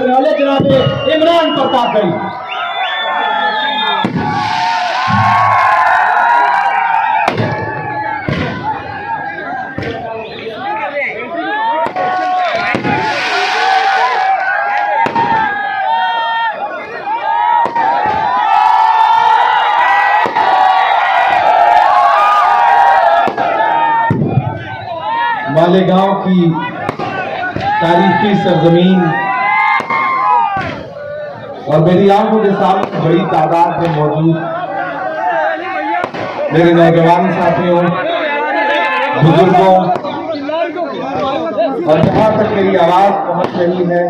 करने वाले जनाब इमरान प्रताप भाई। मालेगांव की तारीखी सरजमीन और मेरी आंखों के सामने बड़ी तादाद में मौजूद मेरे नौजवान साथियों, बुजुर्गों और जहां तक मेरी आवाज पहुंच रही है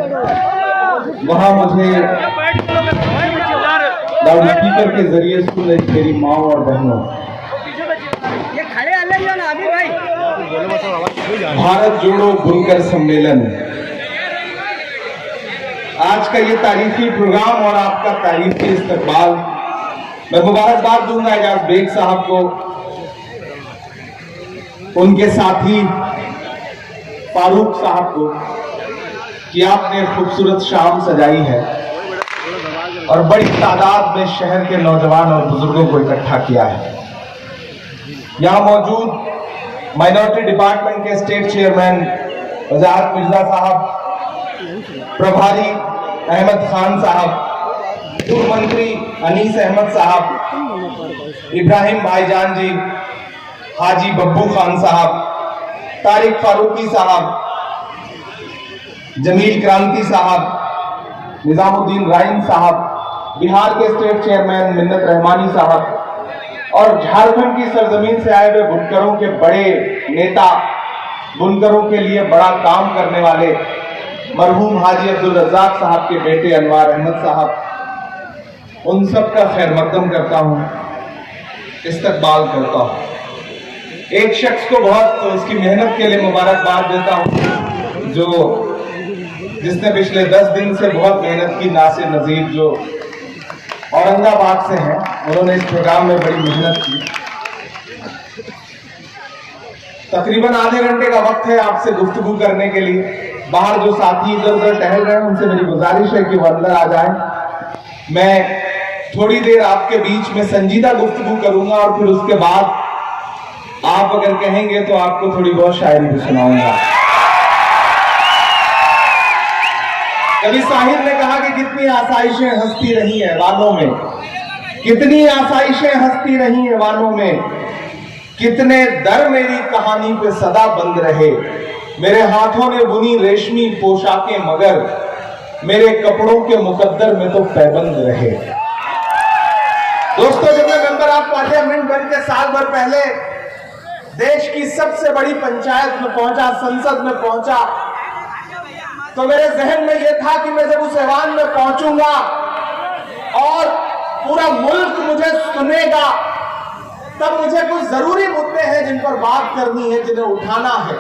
वहां मुझे लाउड स्पीकर के जरिए सुन रही मेरी माँ और बहनों, भारत जोड़ो बुनकर सम्मेलन, आज का ये तारीखी प्रोग्राम और आपका तारीखी इस्तकबाल, मैं मुबारकबाद दूंगा एजाज बेग साहब को, उनके साथी फारूक साहब को कि आपने खूबसूरत शाम सजाई है और बड़ी तादाद में शहर के नौजवान और बुजुर्गों को इकट्ठा किया है। यहां मौजूद माइनॉरिटी डिपार्टमेंट के स्टेट चेयरमैन वजाहत मिर्जा साहब, प्रभारी अहमद खान साहब, पूर्व मंत्री अनीस अहमद साहब, इब्राहिम भाईजान जी, हाजी बब्बू खान साहब, तारिक फारूकी साहब, जमील क्रांति साहब, निजामुद्दीन राइन साहब, बिहार के स्टेट चेयरमैन मिन्नत रहमानी साहब और झारखंड की सरजमीन से आए हुए बुनकरों के बड़े नेता, बुनकरों के लिए बड़ा काम करने वाले मरहूम हाजी अब्दुल रज़ाक साहब के बेटे अनवार अहमद साहब, उन सब का खैर मकदम करता हूं, इस्तकबाल करता हूं। एक शख्स को बहुत उसकी मेहनत के लिए मुबारकबाद देता हूं जिसने पिछले 10 दिन से बहुत मेहनत की, नासिर नजीर जो औरंगाबाद से हैं, उन्होंने इस प्रोग्राम में बड़ी मेहनत की। तकरीबन आधे घंटे का वक्त है आपसे गुफ्तगू करने के लिए। बाहर जो साथी इधर उधर टहल रहे हैं उनसे मेरी गुजारिश है कि वो अंदर आ जाएं। मैं थोड़ी देर आपके बीच में संजीदा गुफ्तगू करूंगा और फिर उसके बाद आप अगर कहेंगे तो आपको थोड़ी बहुत शायरी भी सुनाऊंगा। कभी साहिर ने कहा कि कितनी आसाइशें हंसती रही हैं वालों में, कितनी आसाइशें हंसती रही हैं वालों में, कितने दर मेरी कहानी पे सदा बंद रहे, मेरे हाथों ने बुनी रेशमी पोशाकें मगर मेरे कपड़ों के मुकद्दर में तो पैबंद रहे। दोस्तों, जब मैं मेंबर ऑफ पार्लियामेंट बन के साल भर पहले देश की सबसे बड़ी पंचायत में पहुंचा, संसद में पहुंचा, तो मेरे जहन में यह था कि मैं जब उस ऐवान में पहुंचूंगा और पूरा मुल्क मुझे सुनेगा, तब मुझे कुछ जरूरी मुद्दे हैं जिन पर बात करनी है, जिन्हें उठाना है।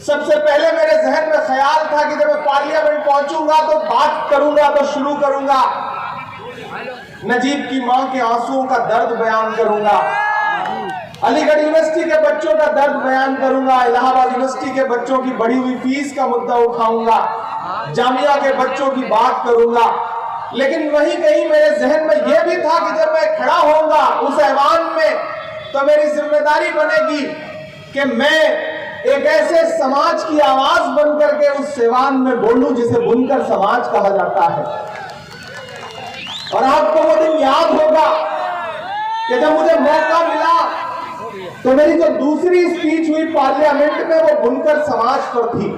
सबसे पहले मेरे जहन में ख्याल था कि जब मैं पार्लियामेंट पहुंचूंगा तो बात करूंगा तो शुरू करूंगा, नजीब की मां के आंसुओं का दर्द बयान करूंगा, अलीगढ़ यूनिवर्सिटी के बच्चों का दर्द बयान करूंगा, इलाहाबाद यूनिवर्सिटी के बच्चों की बढ़ी हुई फीस का मुद्दा उठाऊंगा, जामिया के बच्चों की बात करूंगा। लेकिन वहीं कहीं मेरे जहन में यह भी था कि जब मैं खड़ा होऊंगा उस ऐवान में तो मेरी जिम्मेदारी बनेगी कि मैं एक ऐसे समाज की आवाज बनकर के उस ऐवान में बोलूं जिसे बुनकर समाज कहा जाता है। और आपको वो दिन याद होगा कि जब मुझे मौका मिला तो मेरी जो दूसरी स्पीच हुई पार्लियामेंट में वो बुनकर समाज पर थी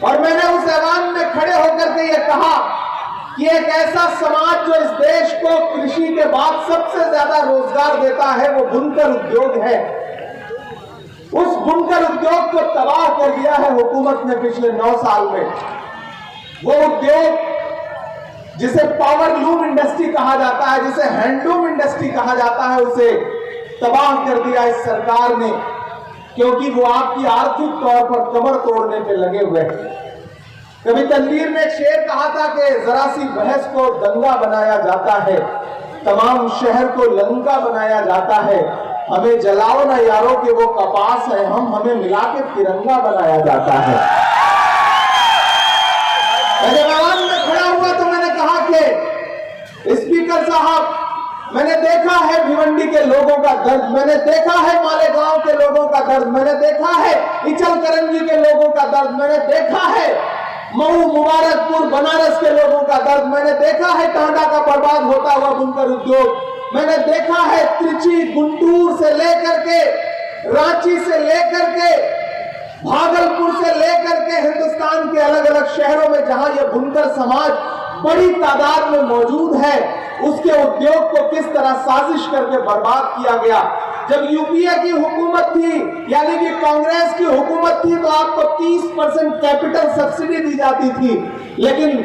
और मैंने उस ऐवान में खड़े होकर के ये कहा कि एक ऐसा समाज जो इस देश को कृषि के बाद सबसे ज्यादा रोजगार देता है वो बुनकर उद्योग है। उस बुनकर उद्योग को तबाह कर दिया है हुकूमत ने पिछले 9 साल में। वो उद्योग जिसे पावर लूम इंडस्ट्री कहा जाता है, जिसे हैंडलूम इंडस्ट्री कहा जाता है, उसे तबाह कर दिया इस सरकार ने, क्योंकि वो आपकी आर्थिक तौर पर कमर तोड़ने पे लगे हुए हैं। कभी तनवीर ने एक शेर कहा था कि जरा सी बहस को दंगा बनाया जाता है, तमाम शहर को लंका बनाया जाता है, हमें जलाओ ना यारों के वो कपास है, हमें मिला के तिरंगा बनाया जाता है। मैंने देखा है भिवंडी के लोगों का दर्द, मैंने देखा है मालेगांव के लोगों का दर्द, मैंने देखा है इचलकरंजी के लोगों का दर्द, मैंने देखा है मऊ, मुबारकपुर, बनारस के लोगों का दर्द, मैंने देखा है टांडा का बर्बाद होता हुआ बुनकर उद्योग, मैंने देखा है त्रिची, गुंटूर से लेकर के, रांची से लेकर के, भागलपुर से लेकर के हिंदुस्तान के अलग अलग शहरों में जहां यह बुनकर समाज बड़ी तादाद में मौजूद है, उसके उद्योग को किस तरह साजिश करके बर्बाद किया गया। जब यूपीए की हुकूमत थी, यानी कि कांग्रेस की हुकूमत थी, तो आपको 30% कैपिटल सब्सिडी दी जाती थी, लेकिन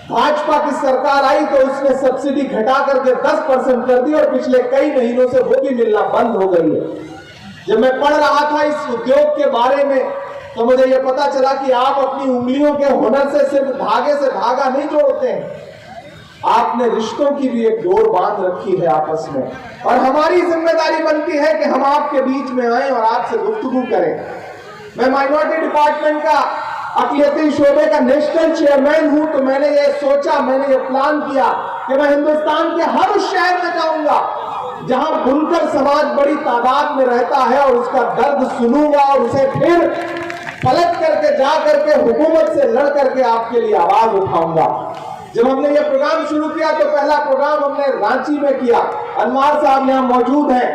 भाजपा की सरकार आई तो उसने सब्सिडी घटा करके 10% कर दी और पिछले कई महीनों से वो भी मिलना बंद हो गई है। जब मैं पढ़ रहा था इस उद्योग के बारे में तो मुझे यह पता चला कि आप अपनी उंगलियों के हुनर से सिर्फ धागे से धागा नहीं जोड़ते हैं, आपने रिश्तों की भी एक डोर बांध रखी है आपस में, और हमारी जिम्मेदारी बनती है कि हम आपके बीच में आए और आपसे गुफ्तगू करें। मैं माइनॉरिटी डिपार्टमेंट का अक़लियती शोबे का नेशनल चेयरमैन हूं, तो मैंने ये सोचा, मैंने ये प्लान किया कि मैं हिंदुस्तान के हर उस शहर में जाऊंगा जहां बुनकर समाज बड़ी तादाद में रहता है और उसका दर्द सुनूंगा और उसे फिर पलट करके जा करके हुकूमत से लड़ करके आपके लिए आवाज उठाऊंगा। जब हमने ये प्रोग्राम शुरू किया तो पहला प्रोग्राम हमने रांची में किया। अनवार साहब यहाँ मौजूद हैं,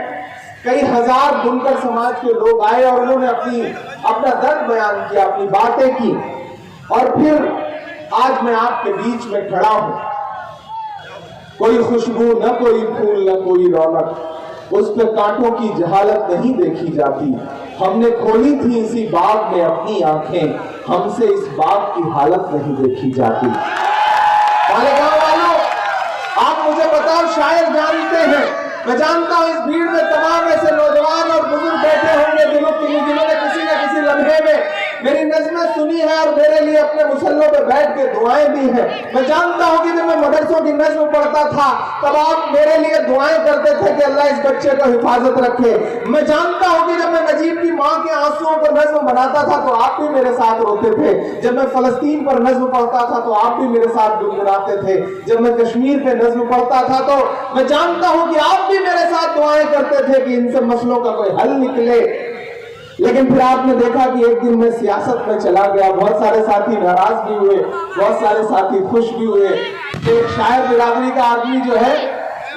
कई हजार बुनकर समाज के लोग आए और उन्होंने अपना दर्द बयान किया, अपनी बातें की, और फिर आज मैं आपके बीच में खड़ा हूं। कोई खुशबू न कोई फूल न कोई रौनक, उस पे कांटों की जहालत नहीं देखी जाती। हमने खोली थी इसी बाग में अपनी आंखें, हमसे इस बाग की हालत नहीं देखी जाती। मालेगांव वालों, आप मुझे बताओ, शायद जानते हैं, मैं जानता हूं इस भीड़ में तमाम ऐसे नौजवान और बुजुर्ग बैठे होंगे जिन्होंने किसी न किसी लम्हे में मेरी नज़्में सुनी है और मेरे लिए अपने मुसल्लों पे बैठ के दुआएं दी हैं। मैं जानता हूं कि जब मैं मदरसों की नज़्म पढ़ता था तब आप मेरे लिए दुआएं करते थे कि अल्लाह इस बच्चे को हिफाजत रखे। मैं जानता हूं कि जब मैं नजीब की मां के आंसुओं को नज़्म बनाता था तो आप भी मेरे साथ रोते थे। जब मैं फलस्तीन पर नज़्म पढ़ता था तो आप भी मेरे साथ गुनगुनाते थे। जब मैं कश्मीर पे नज़्म पढ़ता था तो मैं जानता हूं कि आप भी मेरे साथ दुआएं करते थे कि इन सब मसलों का कोई हल निकले। लेकिन फिर आपने देखा कि एक दिन मैं सियासत में चला गया, बहुत सारे साथी नाराज भी हुए, बहुत सारे साथी खुश भी हुए। एक शायर बिरादरी का आदमी जो है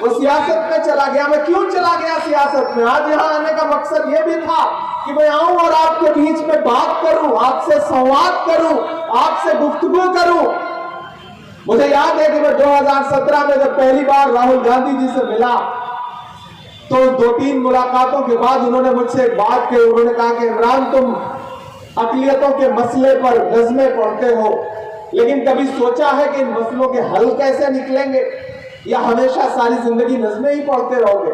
वो सियासत में चला गया। मैं क्यों चला गया सियासत में? आज यहाँ आने का मकसद ये भी था कि मैं आऊं और आपके बीच में बात करूं, आपसे संवाद करूं, आपसे गुफ्तगू करूं। मुझे याद है कि मैं 2017 में जब पहली बार राहुल गांधी जी से मिला तो 2-3 मुलाकातों के बाद उन्होंने मुझसे एक बात कही। उन्होंने कहा कि इमरान, तुम अक़लियतों के मसले पर नज़्में पढ़ते हो, लेकिन कभी सोचा है कि इन मसलों के हल कैसे निकलेंगे, या हमेशा सारी जिंदगी नज़्में ही पढ़ते रहोगे?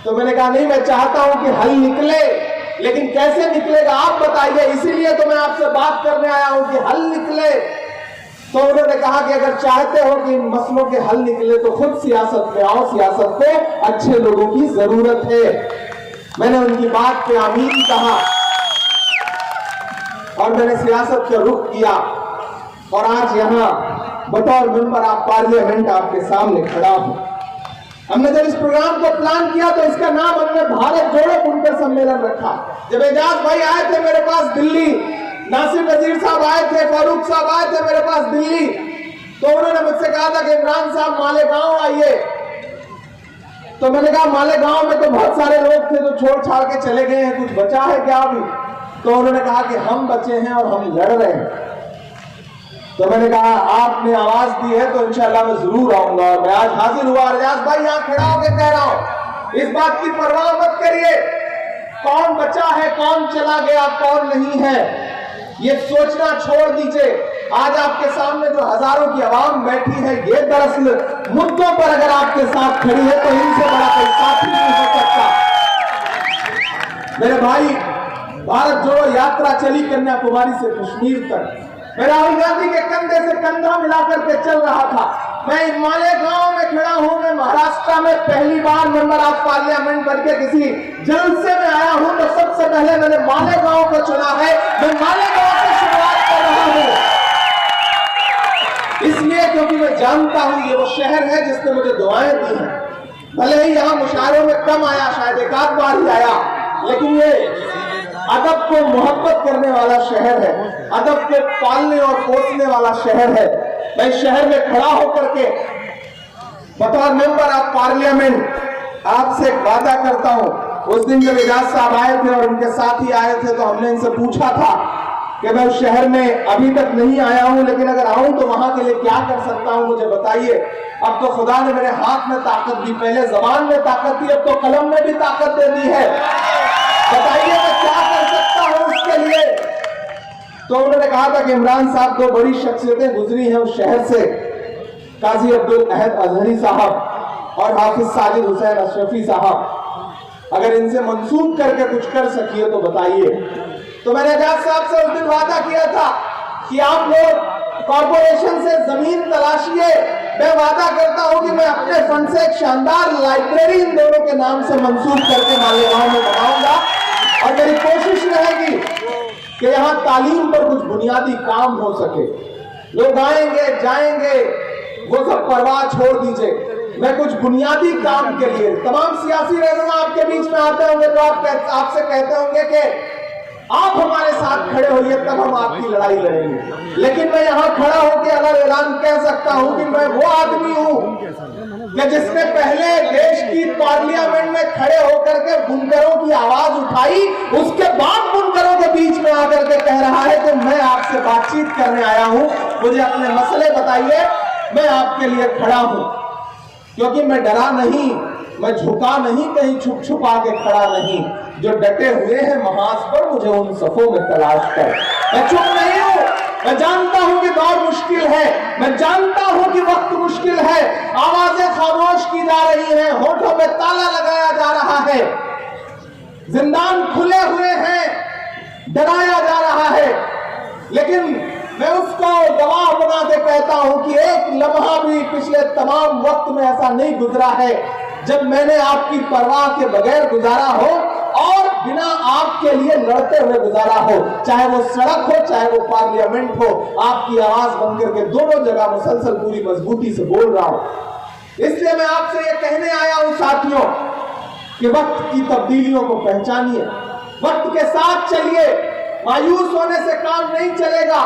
तो मैंने कहा नहीं, मैं चाहता हूं कि हल निकले, लेकिन कैसे निकलेगा आप बताइए, इसीलिए तो मैं आपसे बात करने आया हूं कि हल निकले। तो उन्होंने कहा कि अगर चाहते हो कि इन मसलों के हल निकले तो खुद सियासत में आओ, सियासत में अच्छे लोगों की जरूरत है। मैंने उनकी बात पे आमीन कहा और मैंने सियासत का रुख किया, और आज यहाँ बतौर मेंबर ऑफ पार्लियामेंट आपके सामने खड़ा हूं। हमने जब इस प्रोग्राम को प्लान किया तो इसका नाम हमने भारत जोड़ो बुनकर सम्मेलन रखा। जब एजाज भाई आए थे मेरे पास दिल्ली, नासिर नजीर साहब आए थे, फारूक साहब आए थे मेरे पास दिल्ली, तो उन्होंने मुझसे कहा था कि इमरान साहब मालेगांव आइए। तो मैंने कहा मालेगांव में तो बहुत सारे लोग थे जो छोड़ छाड़ के चले गए हैं, कुछ बचा है क्या अभी? तो उन्होंने कहा कि हम बचे हैं और हम लड़ रहे हैं। तो मैंने कहा आपने आवाज दी है तो इंशाल्लाह मैं जरूर आऊंगा, और मैं आज हाजिर हुआ। एजाज भाई यहाँ खड़ा होकर कह रहा हूं, इस बात की परवाह मत करिए कौन बचा है, कौन चला गया, कौन नहीं है, ये सोचना छोड़ दीजिए। आज आपके सामने जो हजारों की आवाम बैठी है, ये दरअसल मुद्दों पर अगर आपके साथ खड़ी है तो इनसे बड़ा कोई साथी नहीं हो सकता। मेरे भाई, भारत जोड़ो यात्रा चली कन्याकुमारी से कश्मीर तक। मैं राहुल गांधी के कंधे से कंधा मिलाकर के चल रहा था। मैं मालेगांव में खड़ा हूं, मैं महाराष्ट्र में पहली बार मेंबर ऑफ पार्लियामेंट बनके किसी जलसे में आया हूं, तो सबसे पहले मैंने मालेगांव को चुना है। मैं मालेगांव से शुरुआत कर रहा हूं, इसलिए क्योंकि मैं जानता हूं ये वो शहर है जिसने मुझे दुआएं दी हैं। भले ही यहाँ मुशायरों में कम आया, शायद एक आध बार ही आया, लेकिन ये अदब को मोहब्बत करने वाला शहर है, अदब को पालने और पोसने वाला शहर है। मैं इस शहर में खड़ा होकर के बतौर मेंबर ऑफ पार्लियामेंट आपसे एक वादा करता हूं। उस दिन जब एजाज साहब आए थे और उनके साथ ही आए थे, तो हमने इनसे पूछा था कि मैं उस शहर में अभी तक नहीं आया हूं, लेकिन अगर आऊं तो वहां के लिए क्या कर सकता हूं, मुझे बताइए। अब तो खुदा ने मेरे हाथ में ताकत दी, पहले जबान में ताकत दी, अब तो कलम में भी ताकत दे दी है। बताइए मैं क्या कर सकता हूं उसके लिए। तो उन्होंने कहा था कि इमरान साहब दो बड़ी शख्सियतें गुजरी हैं उस शहर से, काजी अब्दुल अहद अजहरी साहब और हाफिज साजिद हुसैन अशरफी साहब। अगर इनसे मंसूब करके कुछ कर सकिए तो बताइए। तो मैंने एजाज साहब से उस दिन वादा किया था कि आप लोग कॉर्पोरेशन से जमीन तलाशिए, मैं वादा करता हूं कि मैं अपने फंड से एक शानदार लाइब्रेरी इन दोनों के नाम से मंसूब करके मालेगांव में बनाऊंगा। और मेरी कोशिश रहेगी कि यहाँ तालीम पर कुछ बुनियादी काम हो सके। लोग आएंगे जाएंगे, वो सब परवाह छोड़ दीजिए, मैं कुछ बुनियादी काम के लिए, तमाम सियासी रहनुमा आपके बीच में आते होंगे तो आपसे कहते होंगे कि आप हमारे साथ खड़े होइए तब हम आपकी लड़ाई लड़ेंगे। लेकिन मैं यहाँ खड़ा होकर अगर ऐलान कह सकता हूँ कि मैं वो आदमी हूँ कि जिसने पहले देश की पार्लियामेंट में खड़े होकर के बुनकरों की आवाज उठाई, उसके बाद बुनकरों के बीच में आकर के कह रहा है कि मैं आपसे बातचीत करने आया हूँ, मुझे अपने मसले बताइए, मैं आपके लिए खड़ा हूँ। क्योंकि मैं डरा नहीं, मैं झुका नहीं, कहीं छुप छुपा के खड़ा नहीं। जो डटे हुए हैं महाज पर, मुझे उन सफों में तलाश कर। मैं चुप नहीं हूं, मैं जानता हूं कि दौर मुश्किल है, मैं जानता हूं कि वक्त मुश्किल है, आवाजें खामोश की जा रही हैं, होठों पे ताला लगाया जा रहा है, जिंदान खुले हुए हैं, डराया जा रहा है। लेकिन मैं उसको गवाह बना के कहता हूं कि एक लम्हा भी पिछले तमाम वक्त में ऐसा नहीं गुजरा है जब मैंने आपकी परवाह के बगैर गुजारा हो और बिना आपके लिए लड़ते हुए गुजारा हो। चाहे वो सड़क हो, चाहे वो पार्लियामेंट हो, आपकी आवाज बनकर के दोनों जगह मुसलसल पूरी मजबूती से बोल रहा हूं। इसलिए मैं आपसे ये कहने आया हूं साथियों कि वक्त की तब्दीलियों को पहचानिए, वक्त के साथ चलिए। मायूस होने से काम नहीं चलेगा,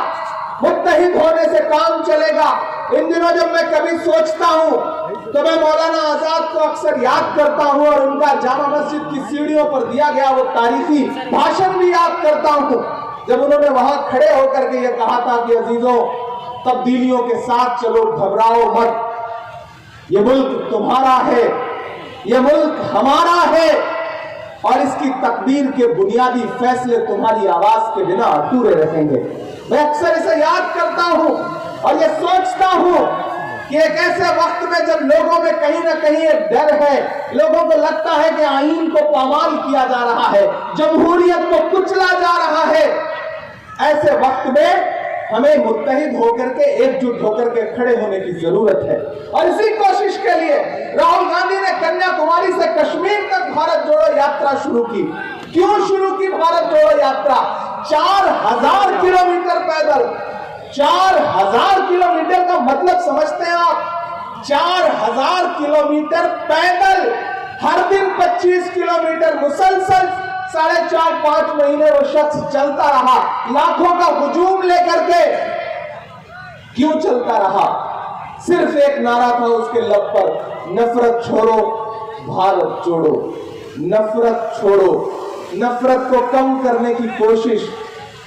मुत्तहिद होने से काम चलेगा। इन दिनों जब मैं कभी सोचता हूं तो मैं मौलाना आजाद को अक्सर याद करता हूं और उनका जामा मस्जिद की सीढ़ियों पर दिया गया वो तारीखी भाषण भी याद करता हूं, जब उन्होंने वहां खड़े होकर के ये कहा था कि अजीजों, तब्दीलियों के साथ चलो, घबराओ मत, ये मुल्क तुम्हारा है, ये मुल्क हमारा है और इसकी तकदीर के बुनियादी फैसले तुम्हारी आवाज के बिना अधूरे रहेंगे। मैं अक्सर इसे याद करता हूं और ये सोचता हूं कि एक ऐसे वक्त में जब लोगों में कहीं ना कहीं एक डर है, लोगों को लगता है कि आईन को पामाल किया जा रहा है, जमहूरियत को कुचला जा रहा है, ऐसे वक्त में हमें मुत्तहिद होकर के, एकजुट होकर के खड़े होने की जरूरत है। और इसी कोशिश के लिए राहुल गांधी ने कन्याकुमारी से कश्मीर तक भारत जोड़ो यात्रा शुरू की। क्यों शुरू की भारत जोड़ो यात्रा? 4000 किलोमीटर पैदल, 4000 किलोमीटर का मतलब समझते हैं आप? 4000 किलोमीटर पैदल, हर दिन 25 किलोमीटर मुसलसल 4.5-5 महीने वो शख्स चलता रहा, लाखों का हुजूम लेकर के। क्यों चलता रहा? सिर्फ एक नारा था उसके लब पर, नफरत छोड़ो भारत जोड़ो, नफरत छोड़ो, नफरत को कम करने की कोशिश।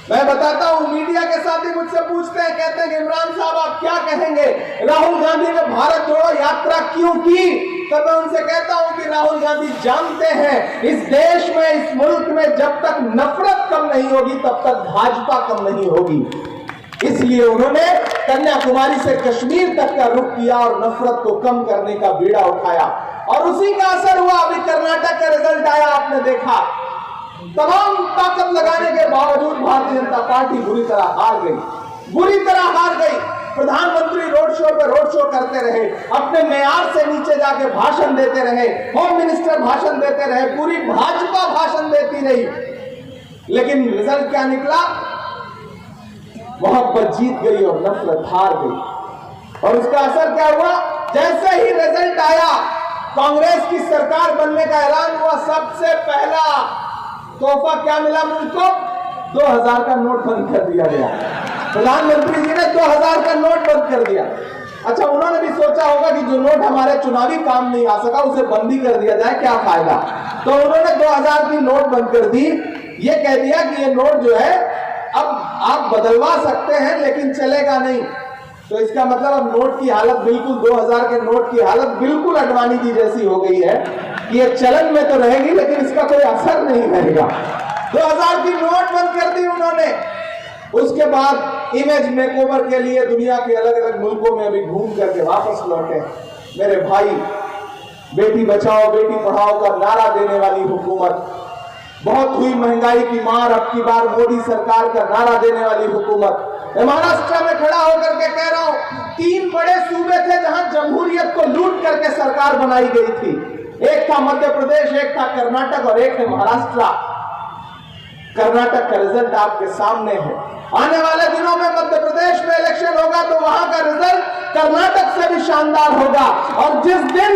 मैं बताता हूं, मीडिया के साथी मुझसे पूछते हैं, कहते हैं कि इमरान साहब आप क्या कहेंगे, राहुल गांधी ने भारत जोड़ो यात्रा क्यों की? तो मैं उनसे कहता हूं कि राहुल गांधी जानते हैं इस देश में, इस मुल्क में जब तक नफरत कम नहीं होगी तब तक भाजपा कम नहीं होगी। इसलिए उन्होंने कन्याकुमारी से कश्मीर तक का रुख किया और नफरत को कम करने का बीड़ा उठाया और उसी का असर हुआ। अभी कर्नाटक का रिजल्ट आया, आपने देखा, तमाम ताकत लगाने के बावजूद भारतीय जनता पार्टी बुरी तरह हार गई, बुरी तरह हार गई। प्रधानमंत्री रोड शो पर रोड शो करते रहे, अपने मेयार से नीचे जाके भाषण देते रहे, होम मिनिस्टर भाषण देते रहे, पूरी भाजपा भाषण देती रही, लेकिन रिजल्ट क्या निकला? मोहब्बत जीत गई और नफरत हार गई। और उसका असर क्या हुआ? जैसे ही रिजल्ट आया, कांग्रेस की सरकार बनने का ऐलान हुआ, सबसे पहला तोहफा क्या मिला मुल्क को? 2000 का नोट बंद कर दिया गया। प्रधानमंत्री जी ने 2000 का नोट बंद कर दिया। अच्छा, उन्होंने भी सोचा होगा कि जो नोट हमारे चुनावी काम नहीं आ सका उसे बंदी कर दिया जाए, क्या फायदा। तो उन्होंने 2000 की नोट बंद कर दी। ये कह दिया कि ये नोट जो है अब आप बदलवा सकते हैं लेकिन चलेगा नहीं। तो इसका मतलब अब नोट की हालत बिल्कुल 2000 के नोट की हालत बिल्कुल अडवाणी जी जैसी हो गई है कि ये चलन में तो रहेगी लेकिन इसका कोई असर नहीं रहेगा। 2000 की नोट बंद कर दी उन्होंने। उसके बाद इमेज मेकओवर के लिए दुनिया के अलग अलग मुल्कों में अभी घूम करके वापस लौटे मेरे भाई। बेटी बचाओ बेटी पढ़ाओ का नारा देने वाली हुकूमत, बहुत हुई महंगाई की मार, अब की बार मोदी सरकार का नारा देने वाली हुकूमत। मैं महाराष्ट्र में खड़ा होकर के कह रहा हूं, 3 बड़े सूबे थे जहां जमहूरियत को लूट करके सरकार बनाई गई थी। एक था मध्य प्रदेश, एक था कर्नाटक और एक है महाराष्ट्र। कर्नाटक का रिजल्ट आपके सामने है। आने वाले दिनों में मध्य प्रदेश में इलेक्शन होगा तो वहां का रिजल्ट कर्नाटक से भी शानदार होगा। और जिस दिन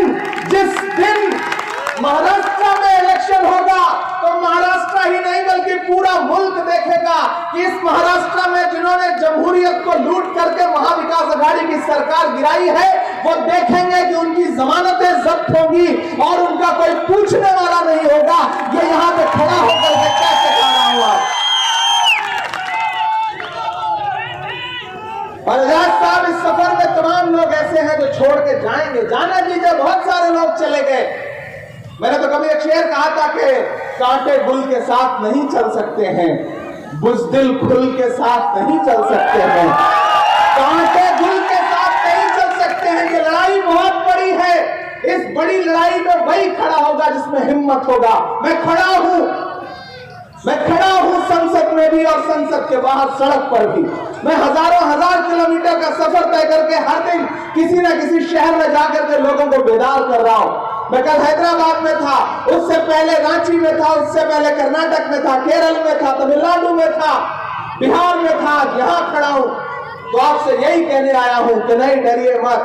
महाराष्ट्र में इलेक्शन होगा तो महाराष्ट्र ही नहीं बल्कि पूरा मुल्क देखेगा कि इस महाराष्ट्र में जिन्होंने जमहूरियत को लूट करके महाविकास अघाड़ी की सरकार गिराई है, वो देखेंगे कि उनकी जमानतें जब्त होंगी और उनका कोई पूछने वाला नहीं होगा ये यहाँ पे खड़ा होकर के कैसे जा रहा हुआ। और साहब, इस सफर में तमाम लोग ऐसे हैं जो छोड़ के जाएंगे। जाना दीजिए, बहुत सारे लोग चले गए। मैंने तो कभी एक शेर कहा था कि कांटे गुल के साथ नहीं चल सकते हैं, बुज़दिल फूल के साथ नहीं चल सकते हैं। कांटे गुल के साथ नहीं चल सकते हैं। ये लड़ाई बहुत बड़ी है। इस बड़ी लड़ाई में वही खड़ा होगा जिसमें हिम्मत होगा। मैं खड़ा हूं संसद में भी और संसद के बाहर सड़क पर भी। मैं हजार किलोमीटर का सफर तय करके हर दिन किसी न किसी शहर में जाकर के लोगों को बेदार कर रहा हूं। मैं कल हैदराबाद में था, उससे पहले रांची में था, उससे पहले कर्नाटक में था, केरल में था, तमिलनाडु में था, बिहार में था, यहां खड़ा हूं। तो आपसे यही कहने आया हूं कि नहीं डरिए मत।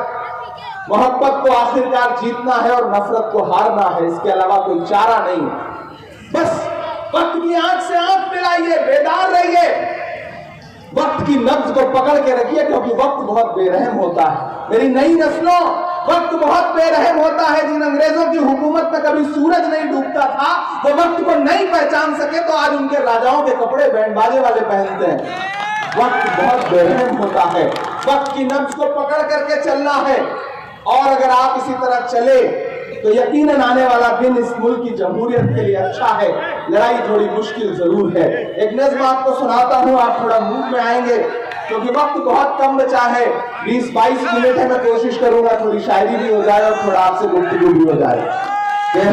मोहब्बत को आखिरकार जीतना है और नफरत को हारना है, इसके अलावा कोई चारा नहीं। बस वक्त की आंख से आंख मिलाइए, बेदार रहिए, वक्त की नब्ज को पकड़ के रखिए, क्योंकि वक्त बहुत बेरहम होता है। मेरी नई नस्लों, वक्त बहुत बेरहम होता है। जिन अंग्रेजों की हुकूमत में कभी सूरज नहीं डूबता था, वो वक्त को नहीं पहचान सके तो आज उनके राजाओं के कपड़े बैंड बाजे वाले पहनते हैं। वक्त बहुत बेरहम होता है। वक्त की नब्ज को पकड़ करके चलना है। और अगर आप इसी तरह चले तो यकीनन आने वाला दिन इस मुल्क की जमहूरियत के लिए अच्छा है। लड़ाई थोड़ी मुश्किल जरूर है। एक नज़्म आपको सुनाता हूं, आप थोड़ा मूड में आएंगे क्योंकि वक्त बहुत कम बचा है। 20-22 मिनट है। मैं कोशिश करूंगा थोड़ी शायरी भी हो जाए और थोड़ा आपसे गुफ्तगू भी हो जाए।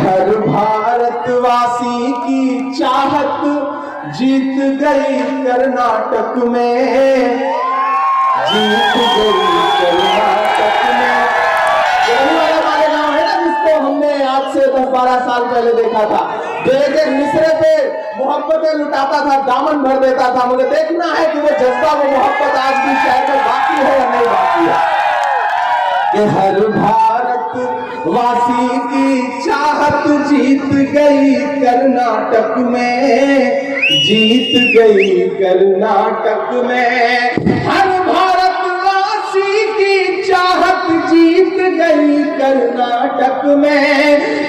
हर भारतवासी की चाहत जीत गई कर्नाटक में, जीत गई कर्नाटक में। हमने आज से 10-12 साल पहले देखा था, जो एक मिसरे पे मोहब्बतें लुटाता था, दामन भर देता था। मुझे देखना है कि वो जज्बा, वो मोहब्बत आज भी शहर में बाकी है या नहीं बाकी है। कि हर भारत वासी की चाहत जीत गई कर्नाटक में, जीत गई कर्नाटक में। हर भारतवासी की चाहत जीत गई कर्नाटक में,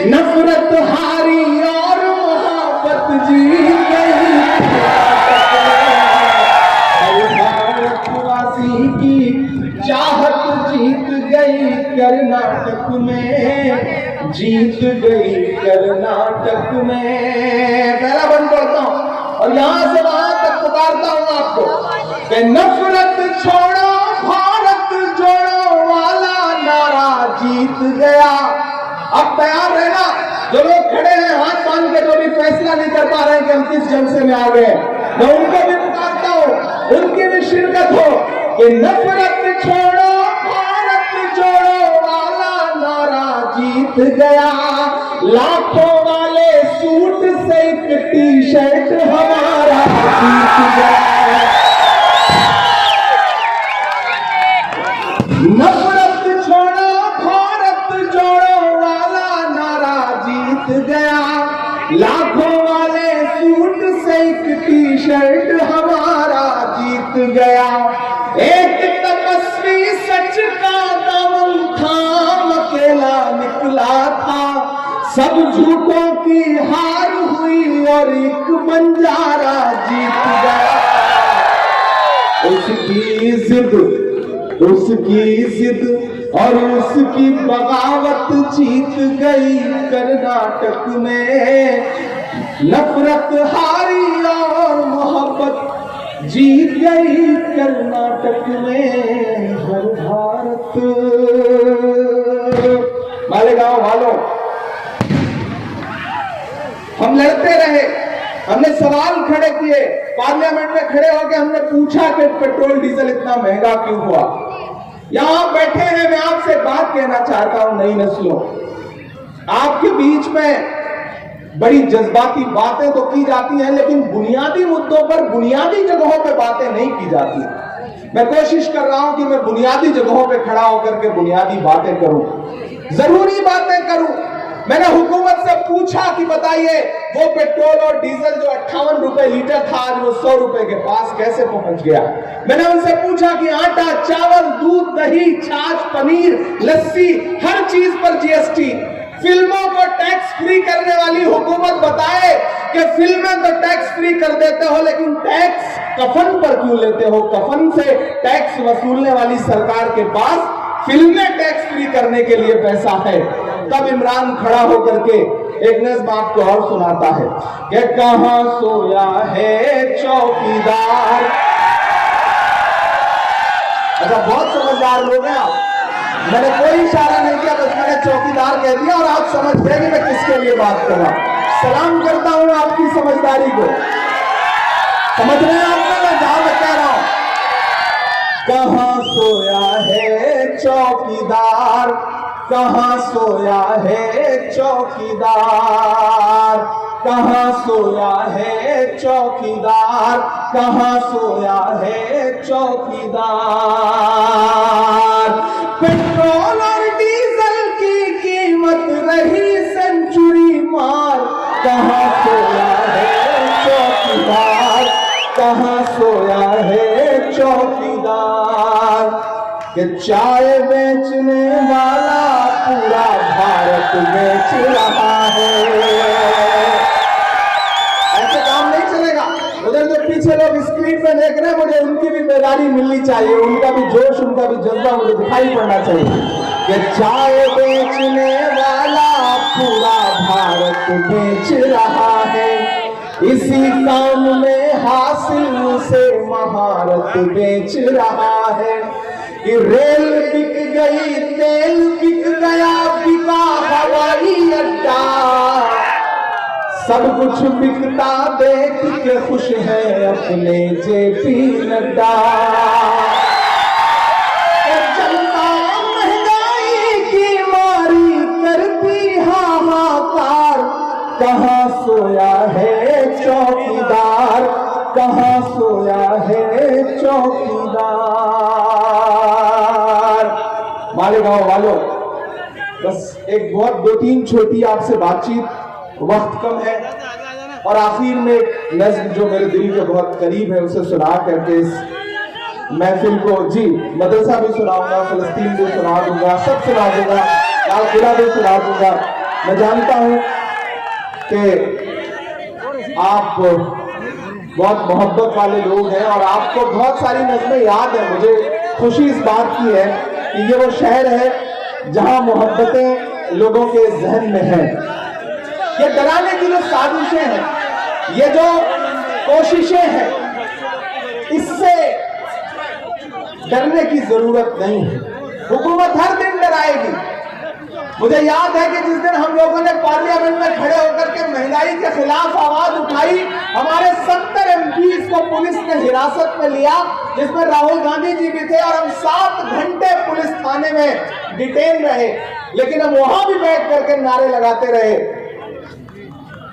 नफरत हारी और मोहब्बत जीत गई कर्नाटक में। हर भारतवासी की चाहत जीत गई कर्नाटक में, जीत गई कर्नाटक में। पहला बंद करता हूं और यहां से वहां तक पुकारता हूं आपको कि नफरत छोड़ो भारत जोड़ो वाला नारा जीत गया। अब तैयार रहना, जो लोग खड़े हैं हाथ बांध के, जो भी फैसला नहीं कर पा रहे हैं कि हम किस जलसे में आ गए, मैं उनको भी पुकारता हूं, उनकी भी शिरकत हो कि नफरत छोड़ो भारत जोड़ो वाला नारा जीत गया। लाखों वाले सूट से एक टी-शर्ट हमारा जीत गया। नफरत छोड़ो भारत जोड़ो वाला लाखों वाले सूट से एक टी शर्ट हमारा जीत गया। एक तपस्वी सच का दामन थाम अकेला निकला था। सब झूठों की हार हुई और एक बंजारा जीत गया। उसकी जिद और उसकी बगावत जीत गई कर्नाटक में। नफरत हारी और मोहब्बत जीत गई कर्नाटक में हर भारत। मालेगांव वालों, हम लड़ते रहे, हमने सवाल खड़े किए, पार्लियामेंट में खड़े होकर हमने पूछा कि पेट्रोल डीजल इतना महंगा क्यों हुआ। यहां बैठे हैं, मैं आपसे बात कहना चाहता हूं, नई नस्लों, आपके बीच में बड़ी जज्बाती बातें तो की जाती हैं, लेकिन बुनियादी मुद्दों पर बुनियादी जगहों पे बातें नहीं की जाती। मैं कोशिश कर रहा हूं कि मैं बुनियादी जगहों पे खड़ा होकर के बुनियादी बातें करूं, जरूरी बातें करूं। मैंने हुकूमत से पूछा कि बताइए वो पेट्रोल और डीजल जो 58 रुपए लीटर था, आज वो 100 रुपए के पास कैसे पहुंच गया। मैंने उनसे पूछा कि आटा, चावल, दूध, दही, छाछ, पनीर, लस्सी, हर चीज पर जीएसटी। फिल्मों को टैक्स फ्री करने वाली हुकूमत बताए कि फिल्में तो टैक्स फ्री कर देते हो, लेकिन टैक्स कफन पर क्यों लेते हो। कफन से टैक्स वसूलने वाली सरकार के पास फिल्में टैक्स फ्री करने के लिए पैसा है। तब इमरान खड़ा होकर के एक नज़्म आपको और सुनाता है कि कहां सोया है चौकीदार। अच्छा, बहुत समझदार लोग हैं आप, मैंने कोई इशारा नहीं किया, बस मैंने चौकीदार कह दिया और आप समझ गए कि मैं किसके लिए बात कर रहा हूं। सलाम करता हूं आपकी समझदारी को। समझ रहे हैं आप, मैं जहां मैं कह रहा हूं, कहां सोया है चौकीदार, कहां सोया है चौकीदार, कहां सोया है चौकीदार, कहां सोया है चौकीदार। पेट्रोल और डीजल की कीमत रही सेंचुरी मार, कहां सोया है चौकीदार, कहां सोया है चौकीदार। कि चाय बेचने वाला पूरा भारत बेच रहा है। ऐसे काम नहीं चलेगा। उधर जो पीछे लोग स्क्रीन पे देख रहे हैं, मुझे उनकी भी बेदारी मिलनी चाहिए, उनका भी जोश, उनका भी जज्बा मुझे दिखाई पड़ना चाहिए कि चाय बेचने वाला पूरा भारत बेच रहा है। इसी काम में हासिल से महारत बेच रहा है। कि रेल बिक गई, तेल बिक गया, बिका हवाई अड्डा, सब कुछ बिकता देख के खुश है अपने जेपी नड्डा। जनता महंगाई की मारी करती हाहाकार, कहां सोया है चौकीदार, कहां सोया है चौकीदार। मालेगांव वालों, बस एक बहुत 2-3 छोटी आपसे बातचीत, वक्त कम है, और आखिर में एक नज़्म जो मेरे दिल के बहुत करीब है उसे सुना करके इस महफिल को, जी मदरसा भी सुनाऊंगा, फलस्तीन भी सुना दूंगा, सब सुना दूंगा, लाल किला भी सुना दूंगा। मैं जानता हूं कि आप बहुत मोहब्बत वाले लोग हैं और आपको बहुत सारी नज़में याद है। मुझे खुशी इस बात की है कि ये वो शहर है जहां मोहब्बतें लोगों के जहन में हैं। ये डराने की जो साजिशें हैं, ये जो कोशिशें हैं, इससे डरने की जरूरत नहीं है। हुकूमत हर दिन डराएगी। मुझे याद है कि जिस दिन हम लोगों ने पार्लियामेंट में खड़े होकर के महंगाई के खिलाफ आवाज उठाई, हमारे 70 एमपीज को पुलिस ने हिरासत में लिया, जिसमें राहुल गांधी जी भी थे, और हम 7 घंटे पुलिस थाने में डिटेन रहे। लेकिन हम वहां भी बैठ करके नारे लगाते रहे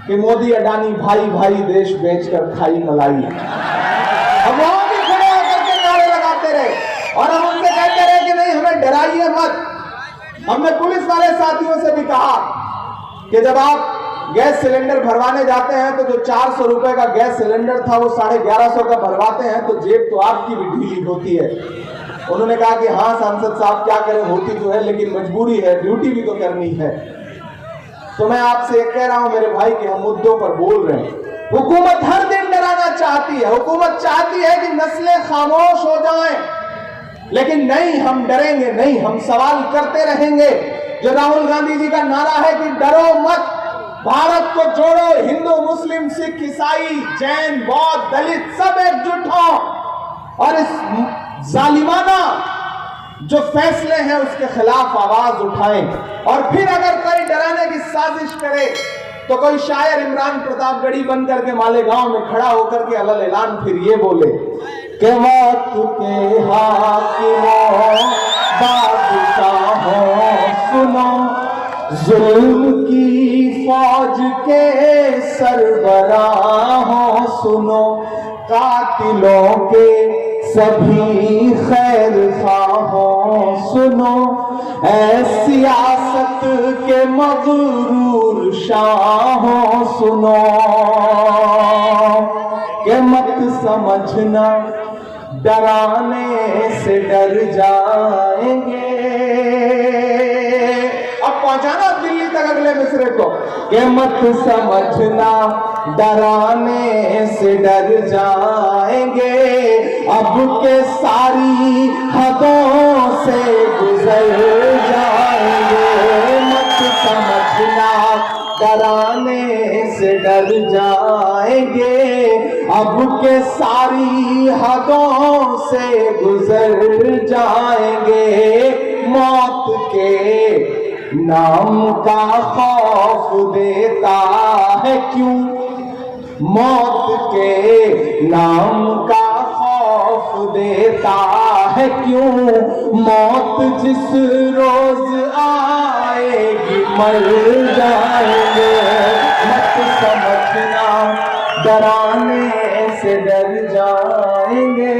कि मोदी अडानी भाई भाई देश बेचकर खाई मलाई। हम वहां भी खड़े होकर के नारे लगाते रहे और हम उनसे कहते रहे कि नहीं, हमें डराइए मत। हमने पुलिस वाले साथियों से भी कहा कि जब आप गैस सिलेंडर भरवाने जाते हैं तो जो 400 रुपए का गैस सिलेंडर था वो 1150 का भरवाते हैं, तो जेब तो आपकी भी ढीली होती है। उन्होंने कहा कि हाँ सांसद साहब क्या करें, होती तो है लेकिन मजबूरी है, ड्यूटी भी तो करनी है। तो मैं आपसे कह रहा हूं मेरे भाई कि हम मुद्दों पर बोल रहे हैं। हुकूमत हर दिन डराना चाहती है, हुकूमत चाहती है कि नस्लें खामोश हो जाएं, लेकिन नहीं, हम डरेंगे नहीं, हम सवाल करते रहेंगे। जो राहुल गांधी जी का नारा है कि डरो मत, भारत को जोड़ो, हिंदू मुस्लिम सिख ईसाई जैन बौद्ध दलित सब एकजुट हो और इस जालिमाना जो फैसले हैं उसके खिलाफ आवाज उठाएं। और फिर अगर कोई डराने की साजिश करे तो कोई शायर इमरान प्रतापगढ़ी बनकर के मालेगांव में खड़ा होकर के अलल ऐलान फिर ये बोले कि वक्त के हाकिमों बादशाहों सुनो, जुल्म की फौज के सरबराहों सुनो, कातिलों के सभी खैर खाहों सुनो, ऐ सियासत के मगरूर शाहों सुनो, के मत समझना डराने से डर जाएंगे। अब पहुंचाना दिल्ली तक अगले मिसरे को, के मत समझना डराने से डर जाएंगे, अब के सारी हदों से गुजर जाएंगे। मत समझना डराने से डर जाएंगे, अब के सारी हदों से गुजर जाएंगे। मौत के नाम का खौफ देता है क्यों, मौत के नाम का खौफ देता है क्यों, मौत जिस रोज आएगी मर जाएंगे। मत समझना डराने से डर जाएंगे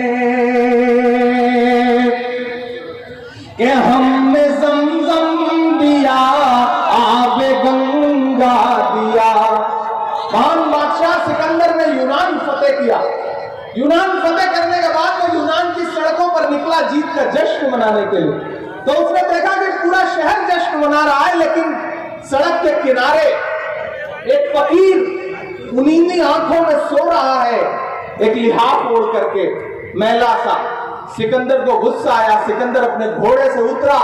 कि हमने ज़मज़म दिया, आबे गंगा दिया। महान बादशाह सिकंदर ने यूनान फतेह किया। यूनान फतेह करने के बाद वो यूनान की सड़कों पर निकला जीत का जश्न मनाने के लिए। तो उसने देखा कि पूरा शहर जश्न मना रहा है, लेकिन सड़क के किनारे एक फकीर नींदी आंखों में सो रहा है, एक लिहाफ ओढ़ करके मैला सा। सिकंदर को गुस्सा आया, सिकंदर अपने घोड़े से उतरा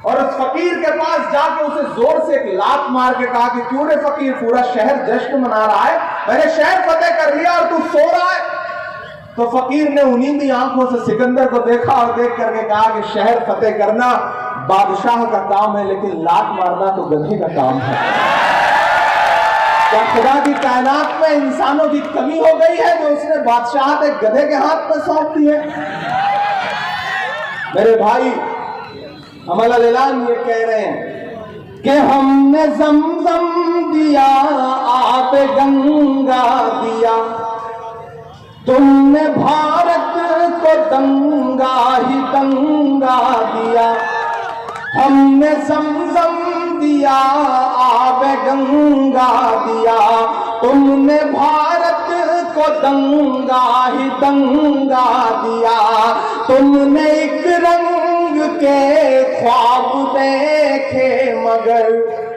और उस फकीर के पास जाके उसे जोर से एक लात मार के कहा कि क्यों रे फकीर, पूरा शहर जश्न मना रहा है, मैंने शहर फतेह कर लिया और तू सो रहा है। तो फकीर ने उन्हीं आंखों से सिकंदर को देखा और देख करके कहा कि शहर फतेह करना बादशाह का काम है, लेकिन लात मारना तो गधे का काम है। क्या खुदा की कायनात में इंसानों की कमी हो गई है जो उसने बादशाहत एक गधे के हाथ में सौंप दी है? मेरे भाई हम अलल ऐलान ये कह रहे हैं कि हमने ज़मज़म दिया, आप गंगा दिया, तुमने भारत को दंगा ही दंगा दिया। हमने ज़मज़म दिया, आब गंगा दिया, तुमने भारत को दंगा ही दंगा दिया। तुमने एक रंग के ख्वाब देखे मगर,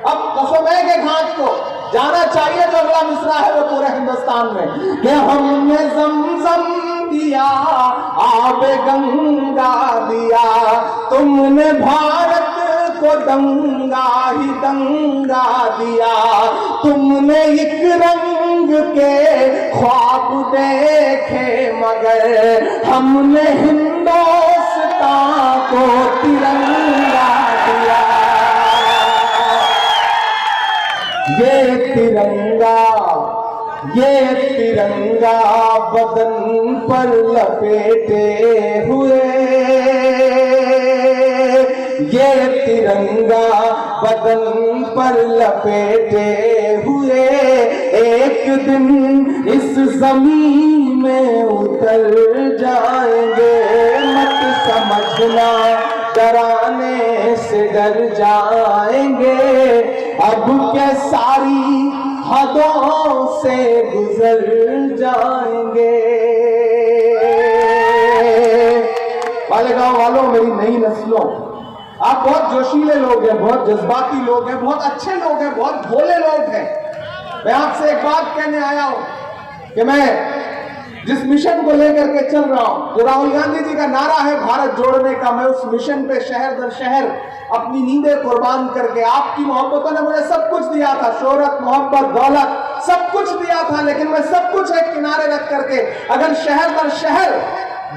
अब कसम है कि घाट को जाना चाहिए जो अगला मिसरा है वो पूरे हिंदुस्तान में, कि हमने ज़मज़म दिया, आब गंगा दिया, तुमने भारत को दंगा ही दंगा दिया। तुमने एक रंग के ख्वाब देखे मगर, हमने हिंदुस्तान को तिरंगा दिया। ये तिरंगा बदन पर लपेटे हुए, ये तिरंगा बदन पर लपेटे हुए, एक दिन इस जमीन में उतर जाएंगे। मत समझना डराने से डर जाएंगे, अब क्या सारी हदों से गुजर जाएंगे। मालेगांव वालों, मेरी नई नस्लों, आप बहुत जोशीले लोग हैं, बहुत जज्बाती लोग हैं, बहुत अच्छे लोग हैं, बहुत भोले लोग हैं। मैं आपसे एक बात कहने आया हूं कि मैं जिस मिशन को लेकर के चल रहा हूं, जो राहुल गांधी जी का नारा है भारत जोड़ने का, मैं उस मिशन पे शहर दर शहर अपनी नींदें कुर्बान करके, आपकी मोहब्बतों ने मुझे सब कुछ दिया था, शोहरत, मोहब्बत, दौलत, सब कुछ दिया था, लेकिन मैं सब कुछ एक किनारे रख करके अगर शहर दर शहर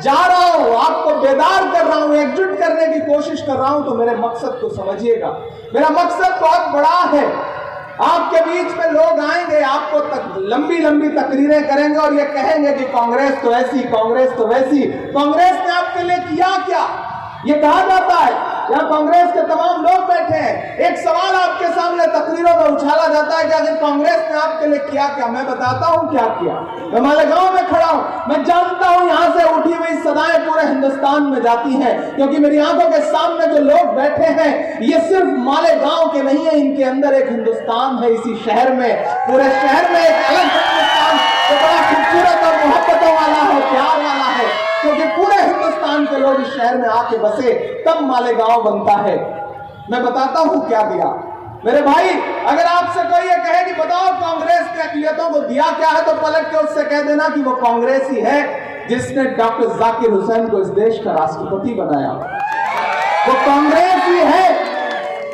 जा रहा हूं, आपको बेदार कर रहा हूं, एकजुट करने की कोशिश कर रहा हूं, तो मेरे मकसद को समझिएगा। मेरा मकसद बहुत बड़ा है। आपके बीच में लोग आएंगे, आपको लंबी लंबी तकरीरें करेंगे और ये कहेंगे कि कांग्रेस तो ऐसी, कांग्रेस तो वैसी। कांग्रेस ने आपके लिए किया क्या? ये कहा जाता है, यहाँ कांग्रेस के तमाम लोग बैठे हैं, एक सवाल आपके सामने तकरीरों में उछाला जाता है कि आखिर कांग्रेस ने आपके लिए किया क्या? मैं बताता हूँ क्या किया। मैं मालेगांव में खड़ा हूँ, मैं जानता हूँ यहाँ से उठी हुई सदाएं पूरे हिंदुस्तान में जाती हैं, क्योंकि मेरी आंखों के सामने जो लोग बैठे हैं ये सिर्फ मालेगांव के नहीं है, इनके अंदर एक हिंदुस्तान है। इसी शहर में, पूरे शहर में एक अलग हिंदुस्तान जो बड़ा खूबसूरत और मोहब्बतों वाला है, प्यार वाला है, क्योंकि पूरे हिंदुस्तान के लोग इस शहर में आके बसे, तब मालेगांव बनता है। मैं बताता हूं क्या दिया मेरे भाई। अगर आपसे कोई ये कहे कि बताओ कांग्रेस के अक़लियतों को दिया क्या है, तो पलट के उससे कह देना कि वो कांग्रेस ही है जिसने डॉक्टर जाकिर हुसैन को इस देश का राष्ट्रपति बनाया। वो कांग्रेस ही है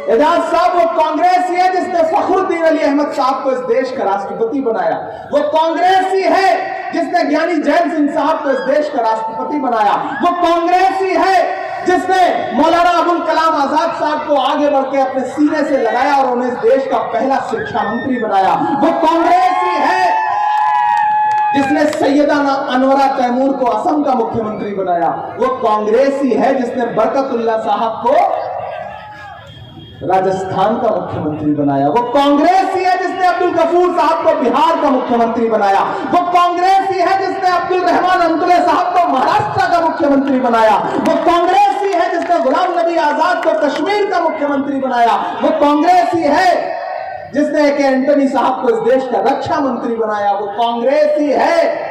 एजाज साहब, वो कांग्रेस ही है जिसने फखरुद्दीन अली अहमद साहब को इस देश का राष्ट्रपति बनाया। वो कांग्रेस ही है जिसने ज्ञानी जैन सिंह साहब को इस देश का राष्ट्रपति बनाया। वो कांग्रेस ही है जिसने मौलाना अबुल कलाम आजाद साहब को आगे बढ़ के अपने सीने से लगाया और उन्हें इस देश का पहला शिक्षा मंत्री बनाया। वो कांग्रेस ही है जिसने सैयदा अनवरा तैमूर को असम का मुख्यमंत्री बनाया। वो कांग्रेस ही है जिसने बरकतुल्लाह साहब को राजस्थान का मुख्यमंत्री बनाया। वो कांग्रेस ही है जिसने अब्दुल गफूर साहब को बिहार का मुख्यमंत्री बनाया। वो कांग्रेस ही है जिसने अब्दुल रहमान अंतुले साहब को महाराष्ट्र का मुख्यमंत्री बनाया। वो कांग्रेस ही है जिसने गुलाम नबी आजाद को कश्मीर का मुख्यमंत्री बनाया। वो कांग्रेस ही है जिसने ए के एंटनी साहब को इस देश का रक्षा मंत्री बनाया। वो कांग्रेस ही है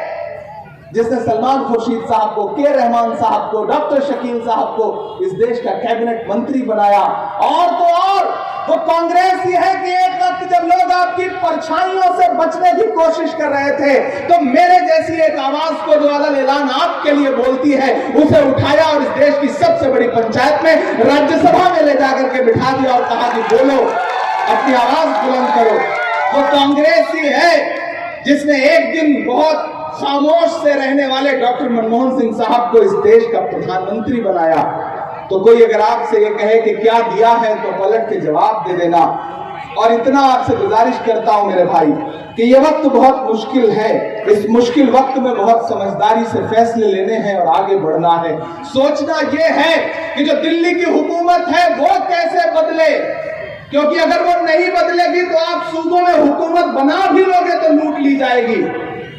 जिसने सलमान खुर्शीद साहब को, के रहमान साहब को, डॉक्टर शकील साहब को इस देश का कैबिनेट मंत्री बनाया। और तो और वो कांग्रेस ही है कि एक वक्त जब लोग आपकी परछाइयों से बचने की कोशिश कर रहे थे, तो मेरे जैसी एक आवाज को जो अलग ऐलान आपके लिए बोलती है, उसे उठाया और इस देश की सबसे बड़ी पंचायत में, राज्यसभा में ले जाकर के बिठा दिया और कहा कि बोलो, अपनी आवाज बुलंद करो। वो कांग्रेस ही है जिसने एक दिन बहुत खामोश से रहने वाले डॉक्टर मनमोहन सिंह साहब को इस देश का प्रधानमंत्री बनाया। तो कोई अगर आपसे ये कहे कि क्या दिया है, तो पलट के जवाब दे देना। और इतना आपसे गुजारिश करता हूं मेरे भाई कि ये वक्त बहुत मुश्किल है। इस मुश्किल वक्त में बहुत समझदारी से फैसले लेने हैं और आगे बढ़ना है। सोचना ये है कि जो दिल्ली की हुकूमत है वो कैसे बदले, क्योंकि अगर वो नहीं बदलेगी तो आप सूबों में हुकूमत बना भी लोगे तो लूट ली जाएगी।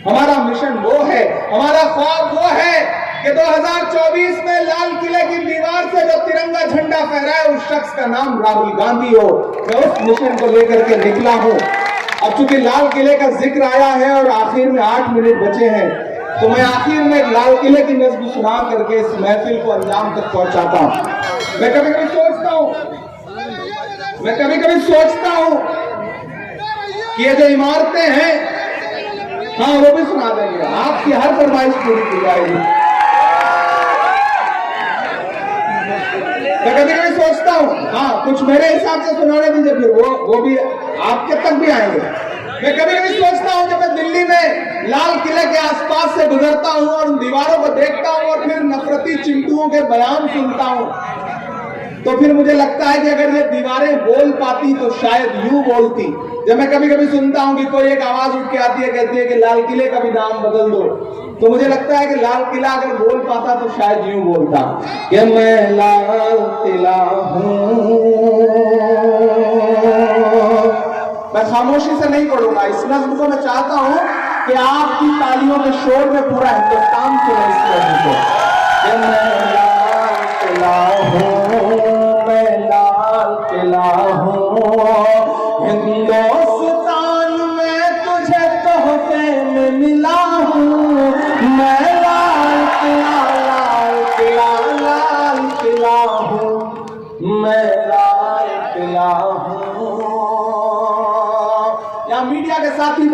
हमारा मिशन वो है, हमारा ख्वाब वो है कि 2024 में लाल किले की दीवार से जो तिरंगा झंडा फहराए उस शख्स का नाम राहुल गांधी हो। मैं उस मिशन को लेकर के निकला हूं। अब चूंकि लाल किले का जिक्र आया है और आखिर में 8 मिनट बचे हैं, तो मैं आखिर में लाल किले की नज़्म सुना करके इस महफिल को अंजाम तक पहुंचाता हूं। मैं कभी कभी सोचता हूं कि ये जो इमारतें हैं, हाँ वो भी सुना देंगे, आपकी हर फरमाइश पूरी की जाएगी। मैं कभी कभी सोचता हूँ, हाँ कुछ मेरे हिसाब से सुनाने दीजिए, फिर वो भी आपके तक भी आएंगे। मैं कभी कभी सोचता हूँ जब मैं दिल्ली में लाल किले के आसपास से गुजरता हूँ और उन दीवारों को देखता हूँ और फिर नफरती चिंटुओं के बयान सुनता हूँ, तो फिर मुझे लगता है कि अगर ये दीवारें बोल पाती तो शायद यूं बोलती। जब मैं कभी कभी सुनता हूं कि कोई एक आवाज उठ के आती है, कहती है कि लाल किले का भी नाम बदल दो, तो मुझे लगता है कि लाल किला अगर बोल पाता तो शायद यूं बोलता कि मैं लाल किला हूं। मैं खामोशी से नहीं पढ़ूंगा इस नज़्म को। मैं चाहता हूं कि आपकी तालियों के शोर में पूरा हिंदुस्तान सुने इस नज़्म को। मैं लाल किला हूं, मैं लाल किला हूं,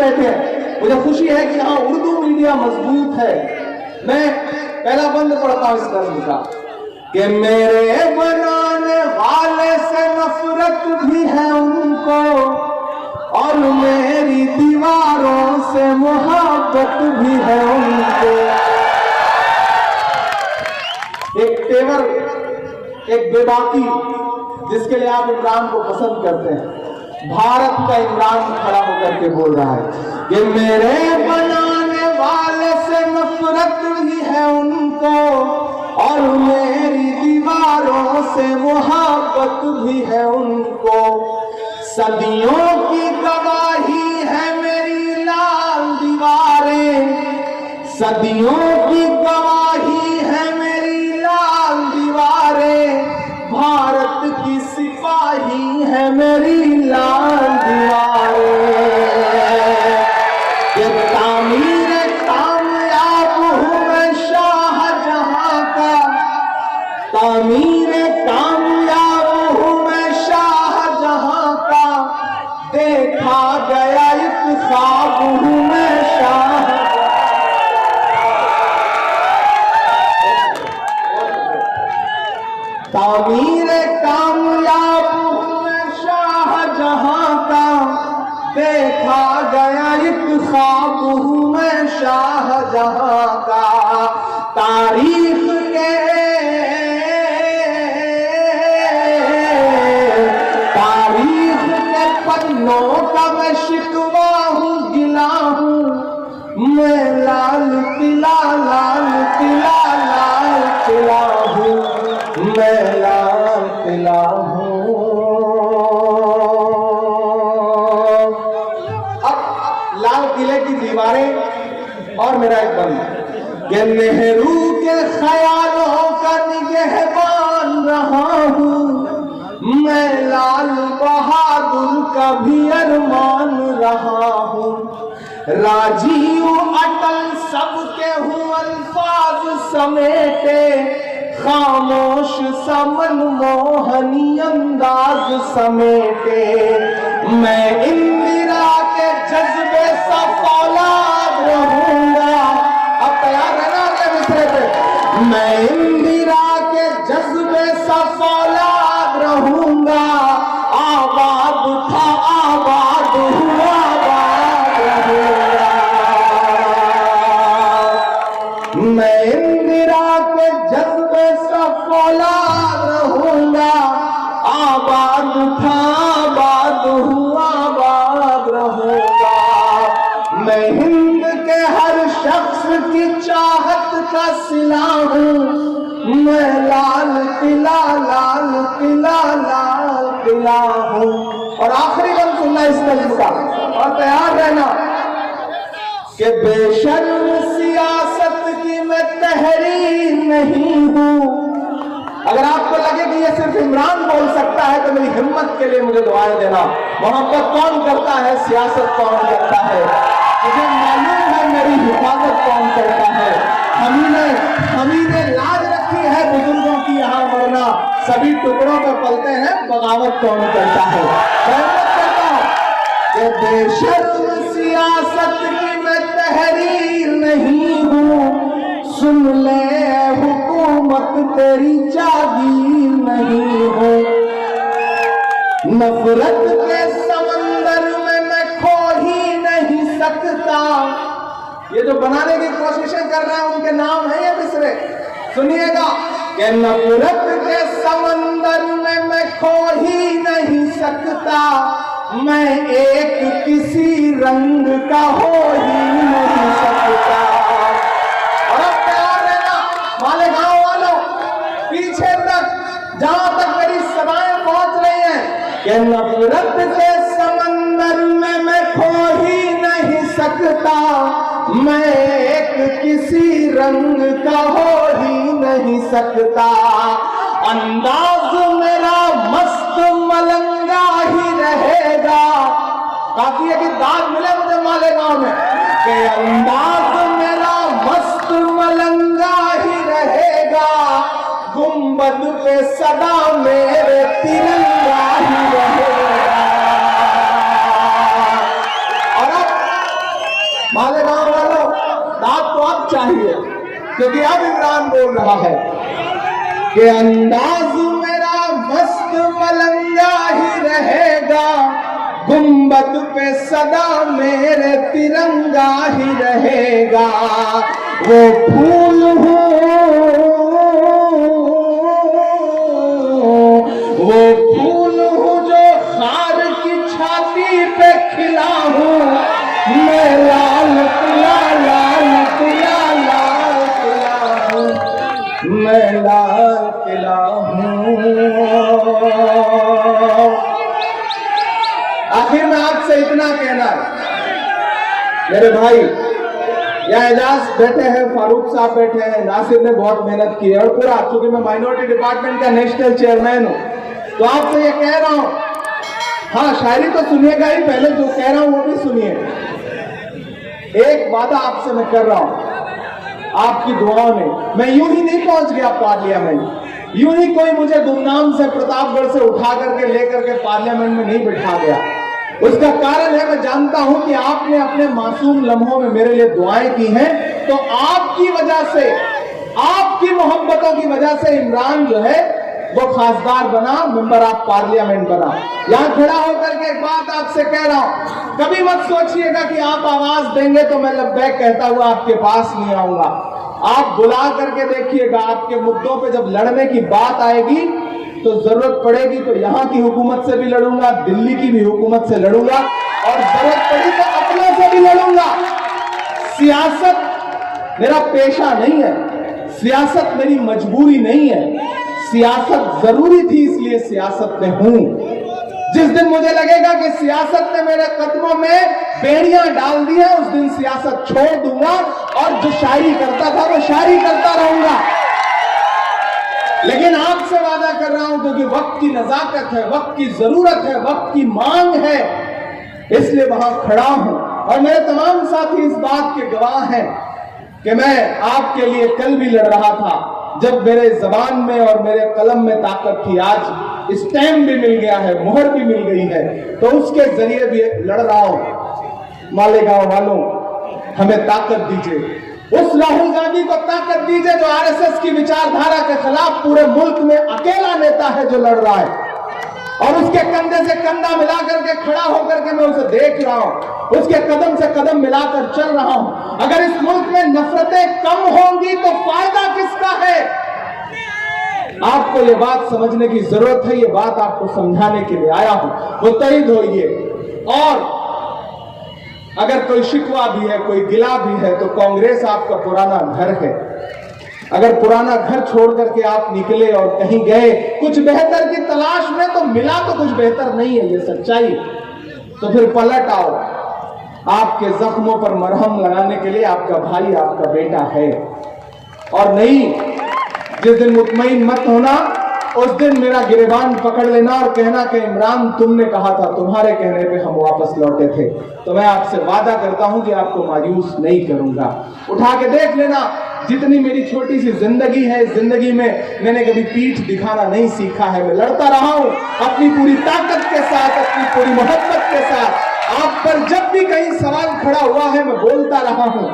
बैठे हैं। मुझे खुशी है कि यहाँ उर्दू मीडिया मजबूत है। मैं पहला बंद पढ़ता हूं इस नज्म का कि मेरे बनाने वाले से नफरत भी है उनको और मेरी दीवारों से मोहब्बत भी है उनको। एक तेवर, एक बेबाकी जिसके लिए आप इमरान को पसंद करते हैं, भारत का इमरान खड़ा होकर के बोल रहा है कि मेरे बनाने वाले से नफरत भी है उनको और मेरी दीवारों से मोहब्बत भी है उनको। सदियों की गवाही है मेरी लाल दीवारें, सदियों की गवाही है मेरी लाल दीवारें, भारत की सिपाही है मेरी लाल दीवारें। ये तामीर कामयाब हूं मैं शाहजहां का, तामीर कामयाब हूं मैं शाहजहां का, देखा गया एक ख्वाब हूं मैं शाहजहां। तामीर कामयाब हूं मैं शाहजहां का, देखा गया एक ख्वाब हूं मैं शाहजहां का। तारीख के पन्नों का मैं शिकवा हूं, गिला हूं मैं, लाल किला लाल किला लाल किला हूं मैं, लाल किला हूं। अब लाल किले की दीवारें और मेरा एक बंद कि नेहरू के ख्यालों का निगहबान रहा हूं मैं, लाल बहादुर का भी अरमान रहा हूं। राजीव अटल सबके हूं अल्फाज समेटे, खामोश समन मोहनी अंदाज समेटे। मैं इंदिरा के जज्बे सा फौलाद रहूंगा। अब तैयार रहना अगले मिसरे पे। मैं इंदिरा के जज्बे सा फौलाद रहूंगा, आबाद था आबाद हुआ, आबाद रहूंगा। मैं इंदिरा के जज्बे सा फौलाद रहूंगा, आबाद था आबाद हुआ, आबाद रहूंगा। मैं हिंद के हर शख्स की चाहत का सिला हूं मैं, लाल किला लाल किला लाल किला हूं। और आखिरी बंद सुनना इस नज्म का और तैयार रहना कि बेशर्म सियासत की मैं तहरीर नहीं हूं। अगर आपको लगे कि ये सिर्फ इमरान बोल सकता है तो मेरी हिम्मत के लिए मुझे दुआएं देना। मोहब्बत कौन करता है, सियासत कौन करता है, मुझे मालूम है मेरी हिफाजत कौन करता है। हमने लाज रखी है बुजुर्गों की यहाँ मरना, सभी टुकड़ों पर पलते हैं, बगावत कौन करता है। बगावत करता हूं कि बेशर्म सियासत की मैं तहरीर नहीं हूं, सुन ले हुकूमत तेरी जागीर नहीं हूं। नफरत के समंदर में मैं खो ही नहीं सकता। ये जो बनाने की कोशिशें कर रहे हैं उनके नाम है ये मिसरे, सुनिएगा कि नफरत के समंदर में मैं खो ही नहीं सकता, मैं एक किसी रंग का हो ही नहीं सकता। और अब तैयार रहना मालेगांव वालों, पीछे तक जहां तक मेरी सभाएं पहुंच रही हैं कि नफरत के समंदर में मैं खो ही नहीं सकता, मैं एक किसी रंग का हो ही नहीं सकता। अंदाज मेरा मस्त मलंगा ही रहेगा। काफी है कि दाद मिले मुझे मालेगांव में कि अंदाज मेरा मस्त मलंगा ही रहेगा, गुंबद पे सदा मेरे तिरंगा ही रहेगा। और अब चाहिए, क्योंकि अब इमरान बोल रहा है कि अंदाज मेरा मस्त मलंगा ही रहेगा, गुंबद पे सदा मेरे तिरंगा ही रहेगा। वो फूल हूँ, वो फूल हूँ जो खार की छाती पे खिला हूँ, मैं लाल किला लाल किला लाल किला हूँ, मैं लाल किला हूँ। आखिर में आपसे इतना कहना है मेरे भाई, यहाँ एजाज बैठे हैं, फारूक साहब बैठे हैं, नासिर ने बहुत मेहनत की है, और पूरा, चूंकि मैं माइनॉरिटी डिपार्टमेंट का नेशनल चेयरमैन हूं, तो आपसे ये कह रहा हूं, हाँ शायरी तो सुनिएगा ही, पहले जो कह रहा हूं वो भी सुनिए। एक वादा आपसे मैं कर रहा हूं, आपकी दुआओं में मैं यूं ही नहीं पहुंच गया पार्लियामेंट, यूं ही कोई मुझे गुमनाम से प्रतापगढ़ से उठा करके लेकर के पार्लियामेंट में नहीं बिठा गया। उसका कारण है, मैं जानता हूं कि आपने अपने मासूम लम्हों में मेरे लिए दुआएं की हैं, तो आपकी वजह से, आपकी मोहब्बतों की वजह से इमरान जो है वो खासदार बना, मेंबर ऑफ पार्लियामेंट बना। यहां खड़ा होकर के एक बात आपसे कह रहा हूं, कभी मत सोचिएगा कि आप आवाज देंगे तो मैं लब्बैक कहता हुआ आपके पास नहीं आऊंगा। आप बुला करके देखिएगा, आपके मुद्दों पे जब लड़ने की बात आएगी तो जरूरत पड़ेगी तो यहां की हुकूमत से भी लड़ूंगा, दिल्ली की भी हुकूमत से लड़ूंगा, और जरूरत पड़ी तो अपनों से भी लड़ूंगा। सियासत मेरा पेशा नहीं है, सियासत मेरी मजबूरी नहीं है, सियासत जरूरी थी इसलिए सियासत में हूं। जिस दिन मुझे लगेगा कि सियासत ने मेरे कदमों में बेड़ियां डाल दी है, उस दिन सियासत छोड़ दूंगा और जो शायरी करता था वो शायरी करता रहूंगा। लेकिन आपसे वादा कर रहा हूं, क्योंकि वक्त की नजाकत है, वक्त की जरूरत है, वक्त की मांग है, इसलिए वहां खड़ा हूं। और मेरे तमाम साथी इस बात के गवाह हैं कि मैं आपके लिए कल भी लड़ रहा था, जब मेरे जबान में और मेरे कलम में ताकत थी। आज स्टैम्प भी मिल गया है, मोहर भी मिल गई है, तो उसके जरिए भी लड़ रहा हूं। मालेगांव वालों, हमें ताकत दीजिए, उस राहुल गांधी को ताकत दीजिए जो आरएसएस की विचारधारा के खिलाफ पूरे मुल्क में अकेला नेता है जो लड़ रहा है, और उसके कंधे से कंधा मिलाकर के खड़ा होकर के मैं उसे देख रहा हूं, उसके कदम से कदम मिलाकर चल रहा हूं। अगर इस मुल्क में नफरतें कम होंगी तो फायदा किसका है? आपको ये बात समझने की जरूरत है, ये बात आपको समझाने के लिए आया हूं। मुत्तहिद होइए, और अगर कोई शिकवा भी है, कोई गिला भी है, तो कांग्रेस आपका पुराना घर है। अगर पुराना घर छोड़ करके आप निकले और कहीं गए कुछ बेहतर की तलाश में, तो मिला तो कुछ बेहतर नहीं है, ये सच्चाई, तो फिर पलट आओ। आपके जख्मों पर मरहम लगाने के लिए आपका भाई, आपका बेटा है। और नहीं, जिस दिन मुतमईन मत होना, उस दिन मेरा गिरेबान पकड़ लेना और कहना कि इमरान तुमने कहा था, तुम्हारे कहने पे हम वापस लौटे थे। तो मैं आपसे वादा करता हूं कि आपको मायूस नहीं करूंगा। उठा के देख लेना, जितनी मेरी छोटी सी जिंदगी है, इस जिंदगी में मैंने कभी पीठ दिखाना नहीं सीखा है। मैं लड़ता रहा हूं अपनी पूरी ताकत के साथ, अपनी पूरी मोहब्बत के साथ। आप पर जब भी कहीं सवाल खड़ा हुआ है, मैं बोलता रहा हूं,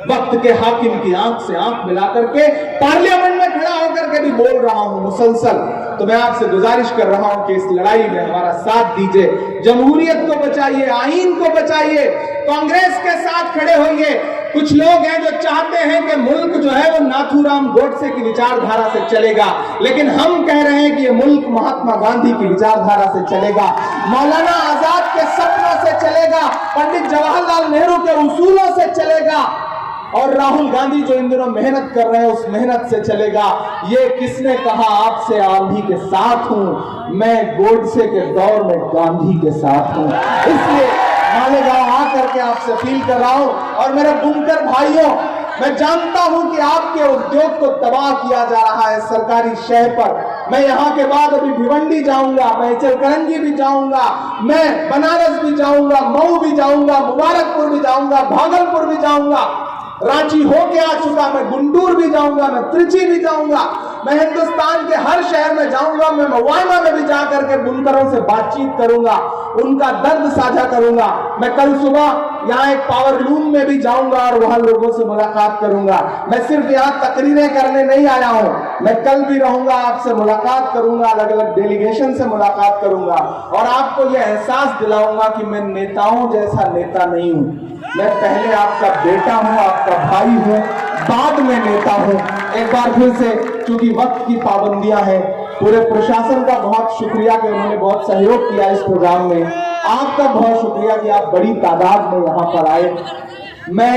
वक्त के हाकिम की आंख से आंख मिलाकर के पार्लियामेंट में खड़ा होकर के भी बोल रहा हूं मुसलसल। तो मैं आपसे गुजारिश कर रहा हूं कि इस लड़ाई में हमारा साथ दीजिए, जमहूरियत को बचाइए, आईन को बचाइए, कांग्रेस के साथ खड़े होइए। कुछ लोग हैं जो चाहते हैं कि मुल्क जो है वो नाथूराम गोडसे की विचारधारा से चलेगा, लेकिन हम कह रहे हैं कि ये मुल्क महात्मा गांधी की विचारधारा से चलेगा, मौलाना आजाद के सपनों से चलेगा, पंडित जवाहरलाल नेहरू के उसूलों से चलेगा, और राहुल गांधी जो इन दिनों मेहनत कर रहे हैं उस मेहनत से चलेगा। ये किसने कहा आपसे आंधी के साथ हूं? मैं गोडसे के दौर में गांधी के साथ हूं। इसलिए मालेगांव आकर के आपसे अपील कर रहा हूं। और मेरे बुनकर भाइयों, मैं जानता हूं कि आपके उद्योग को तबाह किया जा रहा है सरकारी शहर पर। मैं यहां के बाद अभी भिवंडी जाऊंगा, मैं चलकरंजी भी जाऊंगा, मैं बनारस भी जाऊंगा, मऊ भी जाऊंगा, मुबारकपुर भी जाऊंगा, भागलपुर भी जाऊंगा, रांची होके आ चुका, मैं गुंटूर भी जाऊंगा, मैं त्रिची भी जाऊंगा। मैं हिंदुस्तान के हर शहर में जाऊंगा, मैं मवाना में भी जाकर के बुनकरों से बातचीत करूंगा, उनका दर्द साझा करूंगा। मैं कल सुबह यहाँ एक पावर लूम में भी जाऊंगा और वहां लोगों से मुलाकात करूंगा। मैं सिर्फ यहाँ तकरीरें करने नहीं आया हूं, मैं कल भी रहूंगा, आपसे मुलाकात करूंगा, अलग अलग डेलीगेशन से मुलाकात करूंगा और आपको यह एहसास दिलाऊंगा कि मैं नेताओं जैसा नेता नहीं हूं। मैं पहले आपका बेटा हूं, आपका भाई हूं, बाद में नेता हूं। एक बार फिर से, चूंकि वक्त की पाबंदियां हैं, पूरे प्रशासन का बहुत शुक्रिया कि उन्होंने बहुत सहयोग किया इस प्रोग्राम में। आपका बहुत शुक्रिया कि आप बड़ी तादाद में यहाँ पर आए। मैं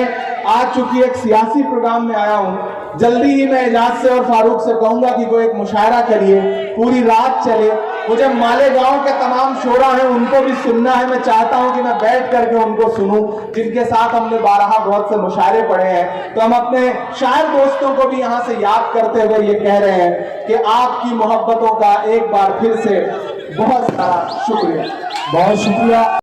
आज चूंकि एक सियासी प्रोग्राम में आया हूं, जल्दी ही मैं एजाज से और फारूक से कहूंगा कि कोई एक मुशायरा करिए, पूरी रात चले। मुझे मालेगांव के तमाम शोरा हैं, उनको भी सुनना है। मैं चाहता हूं कि मैं बैठ करके उनको सुनूं, जिनके साथ हमने बारहा बहुत से मुशायरे पढ़े हैं। तो हम अपने शायर दोस्तों को भी यहां से याद करते हुए ये कह रहे हैं कि आपकी मोहब्बतों का एक बार फिर से बहुत सारा शुक्रिया। बहुत शुक्रिया।